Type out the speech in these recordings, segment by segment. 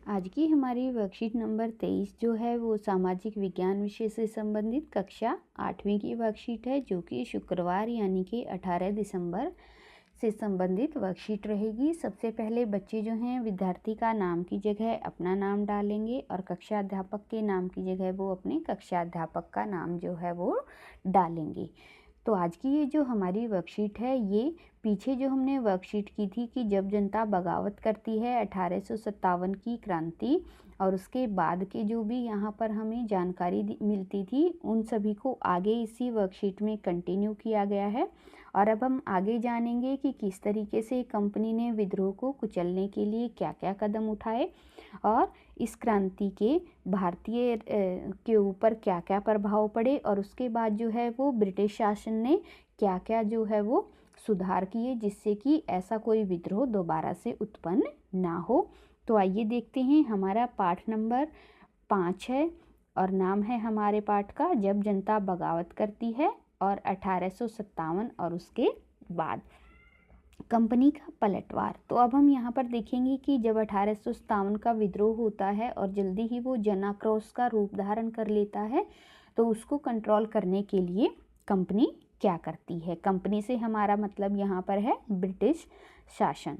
आज की हमारी वर्कशीट नंबर 23 जो है वो सामाजिक विज्ञान विषय से संबंधित कक्षा 8वीं की वर्कशीट है, जो कि शुक्रवार यानी कि 18 दिसंबर से संबंधित वर्कशीट रहेगी। सबसे पहले बच्चे जो हैं विद्यार्थी का नाम की जगह अपना नाम डालेंगे और कक्षा अध्यापक के नाम की जगह वो अपने कक्षा अध्यापक का नाम जो है वो डालेंगे। तो आज की ये जो हमारी वर्कशीट है, ये पीछे जो हमने वर्कशीट की थी कि जब जनता बगावत करती है 1857 की क्रांति, और उसके बाद के जो भी यहाँ पर हमें जानकारी मिलती थी उन सभी को आगे इसी वर्कशीट में कंटिन्यू किया गया है। और अब हम आगे जानेंगे कि किस तरीके से कंपनी ने विद्रोह को कुचलने के लिए क्या क्या कदम उठाए और इस क्रांति के भारतीय के ऊपर क्या क्या प्रभाव पड़े, और उसके बाद जो है वो ब्रिटिश शासन ने क्या क्या जो है वो सुधार किए जिससे कि ऐसा कोई विद्रोह दोबारा से उत्पन्न ना हो। तो आइए देखते हैं। हमारा पाठ नंबर 5 है और नाम है हमारे पाठ का जब जनता बगावत करती है और 1857 और उसके बाद कंपनी का पलटवार। तो अब हम यहाँ पर देखेंगे कि जब 1857 का विद्रोह होता है और जल्दी ही वो जन आक्रोश का रूप धारण कर लेता है, तो उसको कंट्रोल करने के लिए कंपनी क्या करती है। कंपनी से हमारा मतलब यहाँ पर है ब्रिटिश शासन।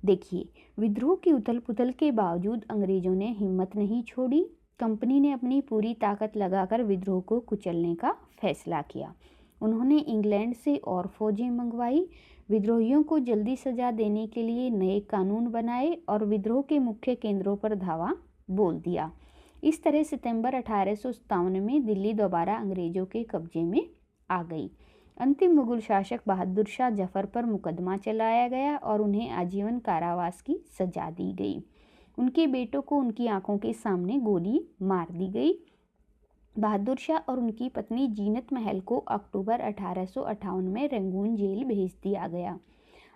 देखिए, विद्रोह की उथल पुथल के बावजूद अंग्रेजों ने हिम्मत नहीं छोड़ी। कंपनी ने अपनी पूरी ताकत लगाकर विद्रोह को कुचलने का फैसला किया। उन्होंने इंग्लैंड से और फौजें मंगवाई, विद्रोहियों को जल्दी सजा देने के लिए नए कानून बनाए और विद्रोह के मुख्य केंद्रों पर धावा बोल दिया। इस तरह सितंबर 1857 में दिल्ली दोबारा अंग्रेजों के कब्जे में आ गई। अंतिम मुगल शासक बहादुर शाह जफर पर मुकदमा चलाया गया और उन्हें आजीवन कारावास की सजा दी गई। उनके बेटों को उनकी आंखों के सामने गोली मार दी गई। बहादुर शाह और उनकी पत्नी जीनत महल को अक्टूबर 1858 में रंगून जेल भेज दिया गया।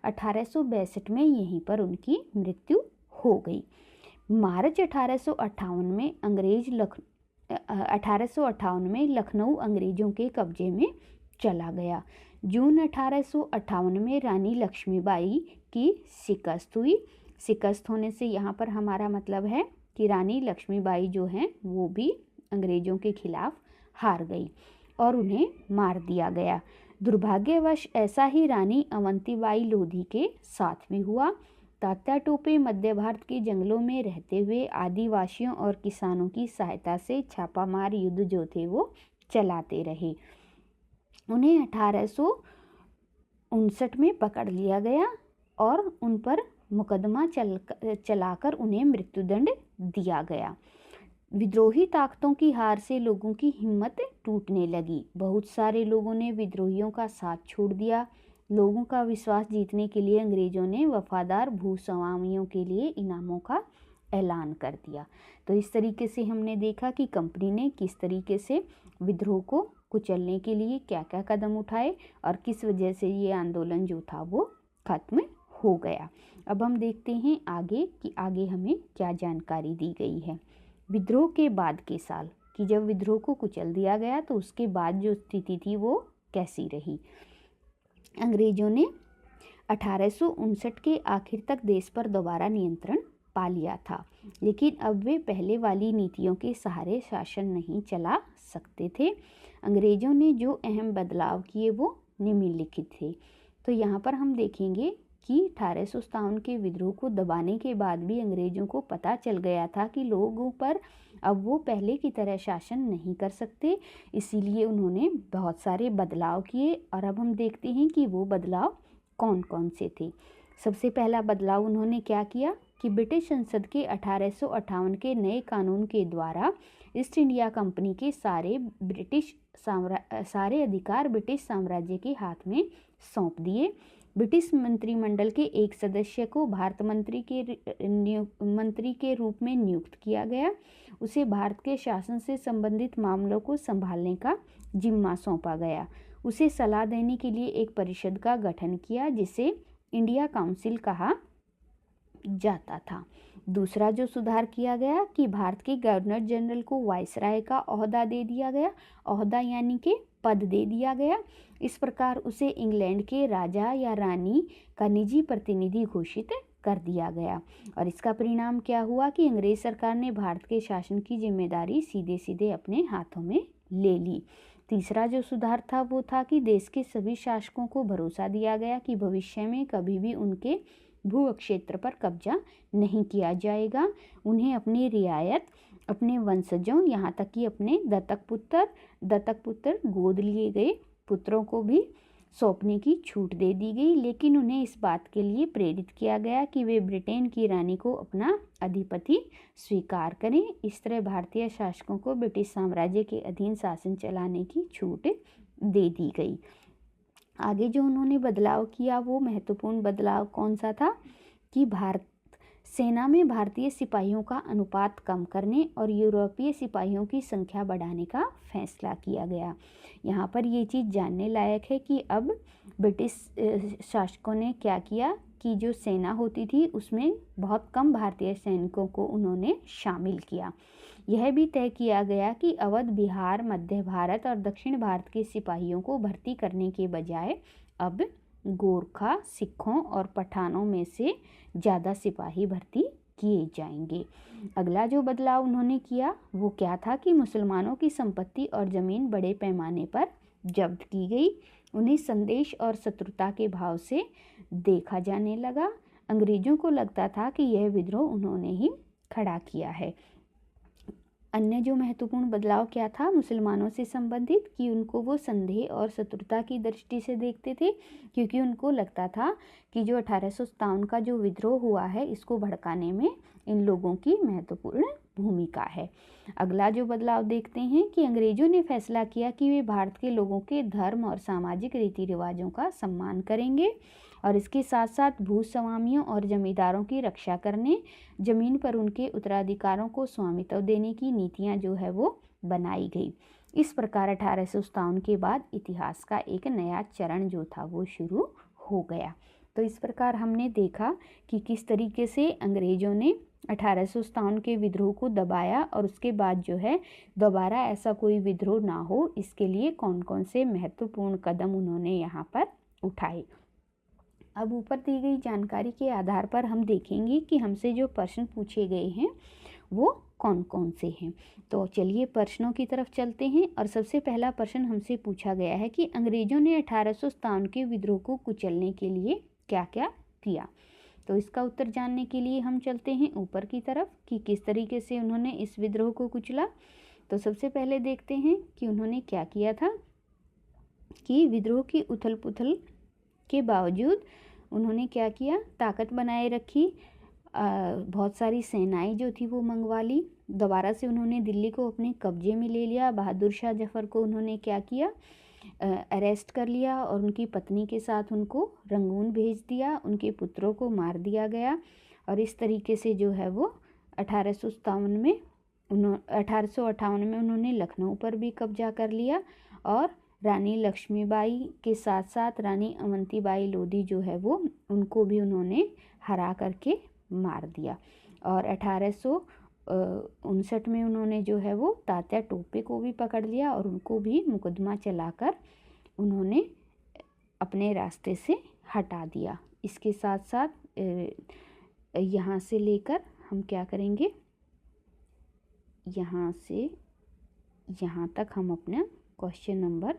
1862 में यहीं पर उनकी मृत्यु हो गई। मार्च 1858 में लखनऊ अंग्रेजों के कब्जे में चला गया। जून 1858 में रानी लक्ष्मीबाई की शिकस्त हुई। शिकस्त होने से यहाँ पर हमारा मतलब है कि रानी लक्ष्मीबाई जो हैं वो भी अंग्रेजों के खिलाफ हार गई और उन्हें मार दिया गया। दुर्भाग्यवश ऐसा ही रानी अवंतीबाई लोधी के साथ भी हुआ। तात्या टोपे मध्य भारत के जंगलों में रहते हुए आदिवासियों और किसानों की सहायता से छापामार युद्ध जो थे वो चलाते रहे। उन्हें 1859 में पकड़ लिया गया और उन पर मुकदमा चलाकर उन्हें मृत्युदंड दिया गया। विद्रोही ताकतों की हार से लोगों की हिम्मत टूटने लगी। बहुत सारे लोगों ने विद्रोहियों का साथ छोड़ दिया। लोगों का विश्वास जीतने के लिए अंग्रेजों ने वफादार भूस्वामियों के लिए इनामों का ऐलान कर दिया। तो इस तरीके से हमने देखा कि कंपनी ने किस तरीके से विद्रोह को कुचलने के लिए क्या क्या कदम उठाए और किस वजह से ये आंदोलन जो था वो खत्म हो गया। अब हम देखते हैं आगे कि आगे हमें क्या जानकारी दी गई है। विद्रोह के बाद के साल कि जब विद्रोह को कुचल दिया गया तो उसके बाद जो स्थिति थी वो कैसी रही। अंग्रेजों ने 1859 के आखिर तक देश पर दोबारा नियंत्रण पा लिया था, लेकिन अब वे पहले वाली नीतियों के सहारे शासन नहीं चला सकते थे। अंग्रेजों ने जो अहम बदलाव किए वो निम्नलिखित थे। तो यहाँ पर हम देखेंगे कि 1857 के विद्रोह को दबाने के बाद भी अंग्रेजों को पता चल गया था कि लोगों पर अब वो पहले की तरह शासन नहीं कर सकते, इसीलिए उन्होंने बहुत सारे बदलाव किए। और अब हम देखते हैं कि वो बदलाव कौन कौन से थे। सबसे पहला बदलाव उन्होंने क्या किया कि ब्रिटिश संसद के 1858 के नए कानून के द्वारा ईस्ट इंडिया कंपनी के सारे अधिकार ब्रिटिश साम्राज्य के हाथ में सौंप दिए। ब्रिटिश मंत्रिमंडल के एक सदस्य को भारत मंत्री के रूप में नियुक्त किया गया। उसे भारत के शासन से संबंधित मामलों को संभालने का जिम्मा सौंपा गया। उसे सलाह देने के लिए एक परिषद का गठन किया जिसे इंडिया काउंसिल कहा जाता था। दूसरा जो सुधार किया गया कि भारत के गवर्नर जनरल को वायसराय का ओहदा दे दिया गया। ओहदा यानी कि पद दे दिया गया। इस प्रकार उसे इंग्लैंड के राजा या रानी का निजी प्रतिनिधि घोषित कर दिया गया। और इसका परिणाम क्या हुआ कि अंग्रेज सरकार ने भारत के शासन की जिम्मेदारी सीधे सीधे अपने हाथों में ले ली। तीसरा जो सुधार था वो था कि देश के सभी शासकों को भरोसा दिया गया कि भविष्य में कभी भी उनके भू क्षेत्र पर कब्जा नहीं किया जाएगा। उन्हें अपनी रियायत, अपने वंशजों, यहाँ तक कि अपने दत्तक पुत्र गोद लिए गए पुत्रों को भी सौंपने की छूट दे दी गई। लेकिन उन्हें इस बात के लिए प्रेरित किया गया कि वे ब्रिटेन की रानी को अपना अधिपति स्वीकार करें। इस तरह भारतीय शासकों को ब्रिटिश साम्राज्य के अधीन शासन चलाने की छूट दे दी गई। आगे जो उन्होंने बदलाव किया वो महत्वपूर्ण बदलाव कौन सा था कि भारत सेना में भारतीय सिपाहियों का अनुपात कम करने और यूरोपीय सिपाहियों की संख्या बढ़ाने का फैसला किया गया। यहाँ पर ये चीज़ जानने लायक है कि अब ब्रिटिश शासकों ने क्या किया कि जो सेना होती थी उसमें बहुत कम भारतीय सैनिकों को उन्होंने शामिल किया। यह भी तय किया गया कि अवध, बिहार, मध्य भारत और दक्षिण भारत के सिपाहियों को भर्ती करने के बजाय अब गोरखा, सिखों और पठानों में से ज़्यादा सिपाही भर्ती किए जाएंगे। अगला जो बदलाव उन्होंने किया वो क्या था कि मुसलमानों की संपत्ति और ज़मीन बड़े पैमाने पर जब्त की गई। उन्हें संदेश और शत्रुता के भाव से देखा जाने लगा। अंग्रेजों को लगता था कि यह विद्रोह उन्होंने ही खड़ा किया है। अन्य जो महत्वपूर्ण बदलाव क्या था मुसलमानों से संबंधित कि उनको वो संदेह और शत्रुता की दृष्टि से देखते थे, क्योंकि उनको लगता था कि जो 1857 का जो विद्रोह हुआ है इसको भड़काने में इन लोगों की महत्वपूर्ण भूमिका है। अगला जो बदलाव देखते हैं कि अंग्रेजों ने फैसला किया कि वे भारत के लोगों के धर्म और सामाजिक रीति रिवाजों का सम्मान करेंगे और इसके साथ साथ भूस्वामियों और जमींदारों की रक्षा करने, जमीन पर उनके उत्तराधिकारों को स्वामित्व देने की नीतियां जो है वो बनाई गई। इस प्रकार 1857 के बाद इतिहास का एक नया चरण जो था वो शुरू हो गया। तो इस प्रकार हमने देखा कि किस तरीके से अंग्रेजों ने 1857 के विद्रोह को दबाया और उसके बाद जो है दोबारा ऐसा कोई विद्रोह ना हो, इसके लिए कौन कौन से महत्वपूर्ण कदम उन्होंने यहाँ पर उठाए। अब ऊपर दी गई जानकारी के आधार पर हम देखेंगे कि हमसे जो प्रश्न पूछे गए हैं वो कौन कौन से हैं। तो चलिए प्रश्नों की तरफ चलते हैं और सबसे पहला प्रश्न हमसे पूछा गया है कि अंग्रेजों ने 1857 के विद्रोह को कुचलने के लिए क्या क्या किया। तो इसका उत्तर जानने के लिए हम चलते हैं ऊपर की तरफ कि किस तरीके से उन्होंने इस विद्रोह को कुचला। तो सबसे पहले देखते हैं कि उन्होंने क्या किया था कि विद्रोह की उथल पुथल के बावजूद उन्होंने क्या किया, ताकत बनाए रखी, बहुत सारी सेनाएं जो थी वो मंगवा ली, दोबारा से उन्होंने दिल्ली को अपने कब्जे में ले लिया। बहादुर शाह जफर को उन्होंने क्या किया, अरेस्ट कर लिया और उनकी पत्नी के साथ उनको रंगून भेज दिया, उनके पुत्रों को मार दिया गया। और इस तरीके से जो है वो 1858 में उन्होंने लखनऊ पर भी कब्जा कर लिया और रानी लक्ष्मीबाई के साथ साथ रानी अवंतीबाई लोधी जो है वो उनको भी उन्होंने हरा करके मार दिया। और 1859 में उन्होंने जो है वो तात्या टोपे को भी पकड़ लिया और उनको भी मुकदमा चलाकर उन्होंने अपने रास्ते से हटा दिया। इसके साथ साथ यहाँ से लेकर हम क्या करेंगे, यहाँ से यहाँ तक हम अपना क्वेश्चन नंबर,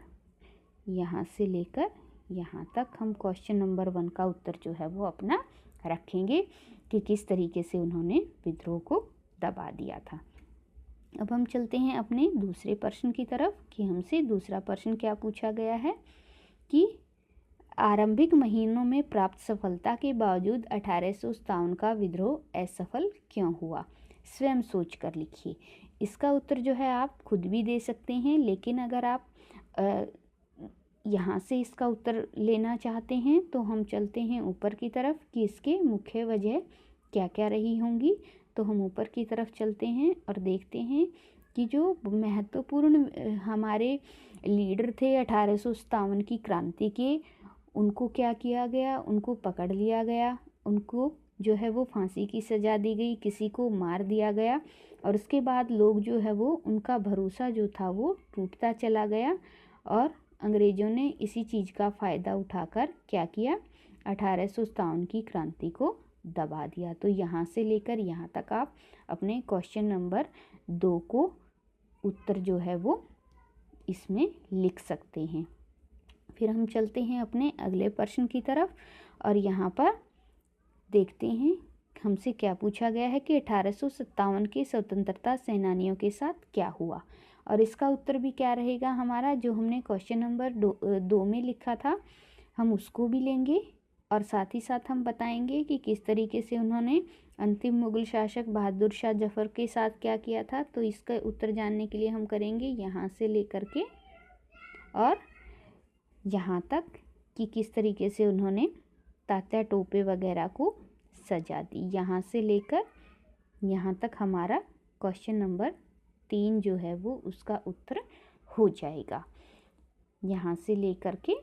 यहाँ से लेकर यहाँ तक हम क्वेश्चन नंबर 1 का उत्तर जो है वो अपना रखेंगे कि किस तरीके से उन्होंने विद्रोह को दबा दिया था। अब हम चलते हैं अपने दूसरे प्रश्न की तरफ कि हमसे दूसरा प्रश्न क्या पूछा गया है कि आरंभिक महीनों में प्राप्त सफलता के बावजूद 1857 का विद्रोह असफल क्यों हुआ, स्वयं सोच कर लिखिए। इसका उत्तर जो है आप खुद भी दे सकते हैं, लेकिन अगर आप यहाँ से इसका उत्तर लेना चाहते हैं तो हम चलते हैं ऊपर की तरफ कि इसके मुख्य वजह क्या क्या रही होंगी। तो हम ऊपर की तरफ चलते हैं और देखते हैं कि जो महत्वपूर्ण हमारे लीडर थे 1857 की क्रांति के, उनको क्या किया गया, उनको पकड़ लिया गया, उनको जो है वो फांसी की सज़ा दी गई, किसी को मार दिया गया। और उसके बाद लोग जो है वो उनका भरोसा जो था वो टूटता चला गया और अंग्रेज़ों ने इसी चीज़ का फ़ायदा उठाकर क्या किया, 1857 की क्रांति को दबा दिया। तो यहाँ से लेकर यहाँ तक आप अपने क्वेश्चन नंबर 2 को उत्तर जो है वो इसमें लिख सकते हैं। फिर हम चलते हैं अपने अगले प्रश्न की तरफ और यहाँ पर देखते हैं हमसे क्या पूछा गया है कि 1857 के स्वतंत्रता सेनानियों के साथ क्या हुआ। और इसका उत्तर भी क्या रहेगा हमारा, जो हमने क्वेश्चन नंबर 2 में लिखा था हम उसको भी लेंगे और साथ ही साथ हम बताएंगे कि किस तरीके से उन्होंने अंतिम मुगल शासक बहादुर शाह जफर के साथ क्या किया था। तो इसका उत्तर जानने के लिए हम करेंगे यहाँ से लेकर के और यहाँ तक कि किस तरीके से उन्होंने तात्या टोपे वगैरह को सजा दी। यहाँ से लेकर यहाँ तक हमारा क्वेश्चन नंबर 3 जो है वो उसका उत्तर हो जाएगा। यहाँ से लेकर के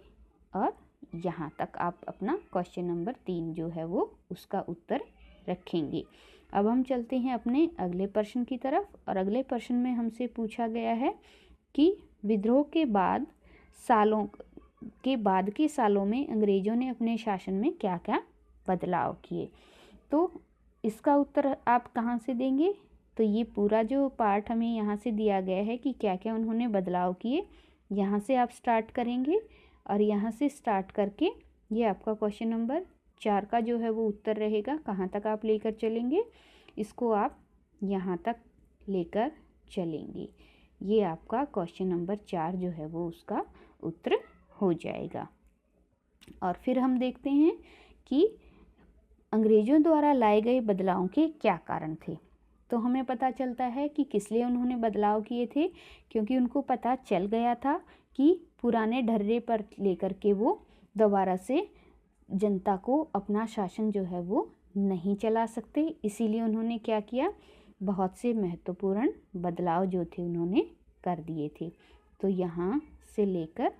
और यहाँ तक आप अपना क्वेश्चन नंबर 3 जो है वो उसका उत्तर रखेंगे। अब हम चलते हैं अपने अगले प्रश्न की तरफ और अगले प्रश्न में हमसे पूछा गया है कि विद्रोह के बाद के सालों में अंग्रेज़ों ने अपने शासन में क्या क्या बदलाव किए। तो इसका उत्तर आप कहाँ से देंगे, तो ये पूरा जो पार्ट हमें यहाँ से दिया गया है कि क्या क्या उन्होंने बदलाव किए, यहाँ से आप स्टार्ट करेंगे और यहाँ से स्टार्ट करके ये आपका क्वेश्चन नंबर 4 का जो है वो उत्तर रहेगा। कहाँ तक आप लेकर चलेंगे, इसको आप यहाँ तक लेकर चलेंगे। ये आपका क्वेश्चन नंबर 4 जो है वो उसका उत्तर हो जाएगा। और फिर हम देखते हैं कि अंग्रेज़ों द्वारा लाए गए बदलावों के क्या कारण थे। तो हमें पता चलता है कि किस लिए उन्होंने बदलाव किए थे, क्योंकि उनको पता चल गया था कि पुराने ढर्रे पर लेकर के वो दोबारा से जनता को अपना शासन जो है वो नहीं चला सकते। इसीलिए उन्होंने क्या किया, बहुत से महत्वपूर्ण बदलाव जो थे उन्होंने कर दिए थे। तो यहाँ से लेकर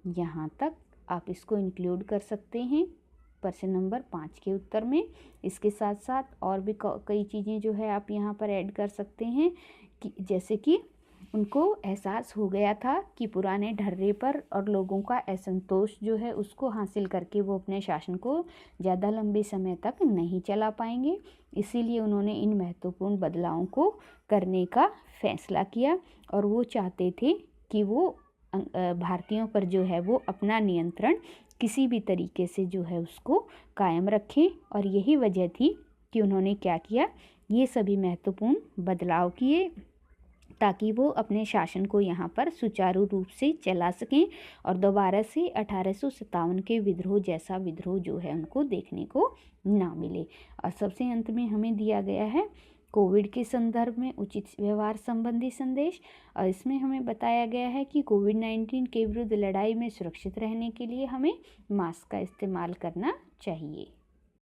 यहाँ तक आप इसको इंक्लूड कर सकते हैं प्रश्न नंबर 5 के उत्तर में। इसके साथ साथ और भी कई चीज़ें जो है आप यहाँ पर ऐड कर सकते हैं कि जैसे कि उनको एहसास हो गया था कि पुराने ढर्रे पर और लोगों का असंतोष जो है उसको हासिल करके वो अपने शासन को ज़्यादा लंबे समय तक नहीं चला पाएंगे। इसीलिए उन्होंने इन महत्वपूर्ण बदलावों को करने का फैसला किया और वो चाहते थे कि वो भारतीयों पर जो है वो अपना नियंत्रण किसी भी तरीके से जो है उसको कायम रखें। और यही वजह थी कि उन्होंने क्या किया, ये सभी महत्वपूर्ण बदलाव किए ताकि वो अपने शासन को यहाँ पर सुचारू रूप से चला सकें और दोबारा से 1857 के विद्रोह जैसा विद्रोह जो है उनको देखने को ना मिले। और सबसे अंत में हमें दिया गया है कोविड के संदर्भ में उचित व्यवहार संबंधी संदेश। और इसमें हमें बताया गया है कि कोविड-19 के विरुद्ध लड़ाई में सुरक्षित रहने के लिए हमें मास्क का इस्तेमाल करना चाहिए।